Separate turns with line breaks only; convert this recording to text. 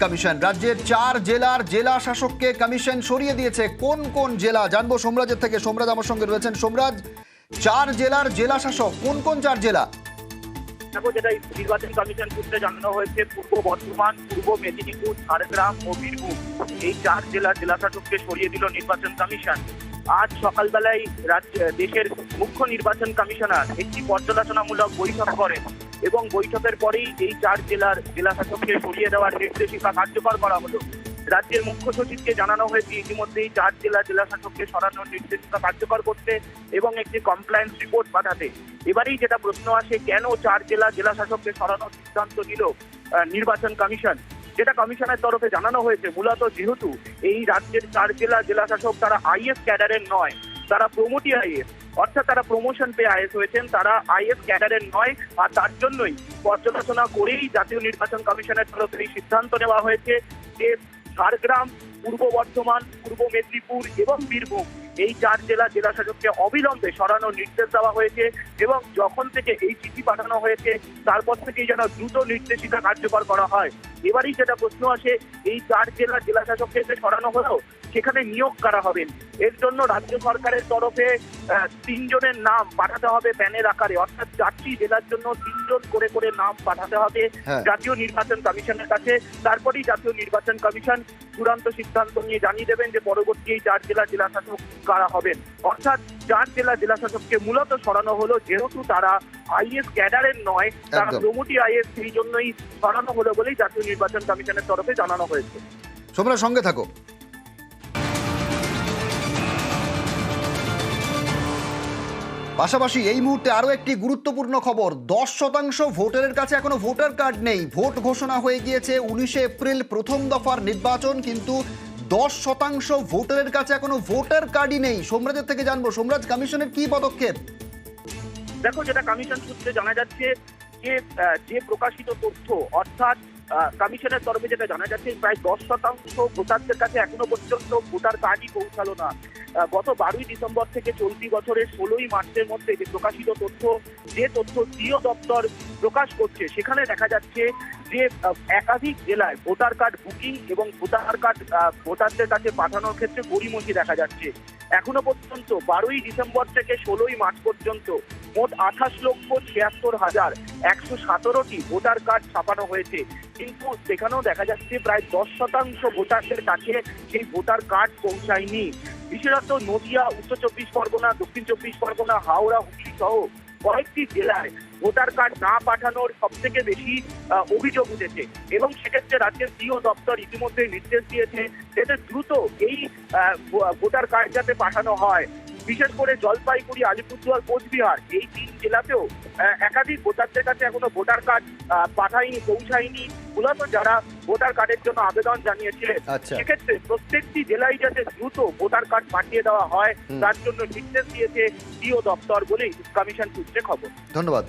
Commission. রাজ্যের 4 জেলার জেলা শাসককে কমিশন সরিয়ে দিয়েছে। কোন কোন জেলা জানবো সোমরাজের থেকে। সোমরাজ আমার সঙ্গে রয়েছেন। সোমরাজ, 4 জেলার জেলা শাসক কোন কোন 4 জেলা?
দেখো, যেটা নির্বাচন কমিশন সূত্রে জানানো হয়েছে, পূর্ব বর্ধমান, পূর্ব মেদিনীপুর, ঝাড়গ্রাম ও বীরভূম এই 4 জেলার জেলা শাসককে সরিয়ে দিল নির্বাচন কমিশন। আজ সকালবেলায় দেশের মুখ্য নির্বাচন কমিশনার একটি পর্যালোচনামূলক বৈঠক করেন এবং বৈঠকের পরেই এই 4 জেলার জেলা শাসককে সরিয়ে দেওয়ার নির্দেশিকা কার্যকর করা হলো। রাজ্যের মুখ্য সচিবকে জানানো হয়েছে ইতিমধ্যেই 4 জেলা জেলা শাসককে সরানোর নির্দেশিকা কার্যকর করতে এবং একটি কমপ্লায়েন্স রিপোর্ট পাঠাতে। এবারেই যেটা প্রশ্ন আসে, কেন 4 জেলা জেলা শাসককে সরানোর সিদ্ধান্ত নিল নির্বাচন কমিশন? যেটা কমিশনের তরফে জানানো হয়েছে, মূলত যেহেতু এই রাজ্যের 4 জেলা জেলা শাসক তারা আইএস ক্যাডারের নয়, তারা প্রমোটি আইএস, অর্থাৎ তারা প্রমোশন পেয়ে আইএস হয়েছেন, তারা আইএস ক্যাডারের নয়। আর তার জন্যই পর্যালোচনা করেই জাতীয় নির্বাচন কমিশনের তরফে এই সিদ্ধান্ত নেওয়া হয়েছে যে ঝাড়গ্রাম, পূর্ব বর্ধমান, পূর্ব মেদিনীপুর এবং বীরভূম এই 4 জেলা জেলা শাসককে অবিলম্বে সরানোর নির্দেশ দেওয়া হয়েছে এবং যখন থেকে এই চিঠি পাঠানো হয়েছে তারপর থেকেই যেন দ্রুত নির্দেশিকা কার্যকর করা হয়। এবারই যেটা প্রশ্ন আসে, এই 4 জেলা জেলা শাসককে সরানো হলো, সেখানে নিয়োগ করা হবেন। এর জন্য রাজ্য সরকারের তরফে 3 জনের নাম পাঠাতে হবে প্যানের আকারে, অর্থাৎ 4টি জেলার জন্য 3 জন করে করে নাম পাঠাতে হবে জাতীয় নির্বাচন কমিশনের কাছে। তারপরেই জাতীয় নির্বাচন কমিশন চূড়ান্ত সিদ্ধান্ত নিয়ে জানিয়ে দেবেন যে পরবর্তী এই 4 জেলা জেলা শাসক কারা হবেন। অর্থাৎ 4 জেলা জেলা শাসককে মূলত সরানো হলো, যেহেতু তারা আইএস ক্যাডারের নয়, তারা প্রমোটি আইএস, সেই জন্যই সরানো হলো বলেই জাতীয় নির্বাচন কমিশনের তরফে জানানো হয়েছে।
সোমরাজ, সঙ্গে থাকো। পাশাপাশি এই মুহূর্তে আরো একটি গুরুত্বপূর্ণ খবর, 10% ভোটারের কাছে এখনো ভোটার কার্ড নেই। ভোট ঘোষণা হয়ে গিয়েছে 19 এপ্রিল প্রথম দফার নির্বাচন, কিন্তু 10% ভোটারের কাছে এখনো ভোটার কার্ডই নেই। সোমরাজের থেকে জানবো, সোমরাজ, কমিশনের কি পদক্ষেপ?
দেখো, যেটা কমিশন সূত্রে জানা যাচ্ছে যে প্রকাশিত তথ্য, অর্থাৎ কমিশনের তরফে যেটা জানা যাচ্ছে, প্রায় 10% ভোটারদের কাছে এখনো পর্যন্ত ভোটার কার্ডই পৌঁছালো না। গত 12ই ডিসেম্বর থেকে চলতি বছরের 16ই মার্চের মধ্যে যে প্রকাশিত তথ্য, যে তথ্য সিও দপ্তর প্রকাশ করছে, সেখানে দেখা যাচ্ছে যে একাধিক জেলায় ভোটার কার্ড বুকিং এবং ভোটার কার্ড ভোটারদের কাছে পাঠানোর ক্ষেত্রে গড়িমসি দেখা যাচ্ছে। এখনো পর্যন্ত 12ই ডিসেম্বর থেকে 16ই মার্চ পর্যন্ত মোট 28,76,117টি ভোটার কার্ড ছাপানো হয়েছে, কিন্তু সেখানেও দেখা যাচ্ছে প্রায় 10% ভোটারদের কাছে সেই ভোটার কার্ড পৌঁছায়নি। বিশেষত নদিয়া, উত্তর 24 পরগনা, দক্ষিণ 24 পরগনা, হাওড়া, হুগলি সহ কয়েকটি জেলায় ভোটার কার্ড না পাঠানোর সব থেকে বেশি অভিযোগ উঠেছে এবং সেক্ষেত্রে রাজ্যের সিও দপ্তর ইতিমধ্যে নির্দেশ দিয়েছে যাতে দ্রুত এই ভোটার কার্ড যাতে পাঠানো হয়। বিশেষ করে জলপাইগুড়ি, আলিপুরদুয়ার, কোচবিহার এই 3 জেলাতেও একাধিক ভোটারদের কাছে এখনো ভোটার কার্ড পৌঁছায়নি। মূলত যারা ভোটার কার্ডের জন্য আবেদন জানিয়েছিলেন, সেক্ষেত্রে প্রত্যেকটি জেলায় যাতে দ্রুত ভোটার কার্ড পাঠিয়ে দেওয়া হয় তার জন্য নির্দেশ দিয়েছে সিও দপ্তর বলেই কমিশন সূত্রে খবর।
ধন্যবাদ।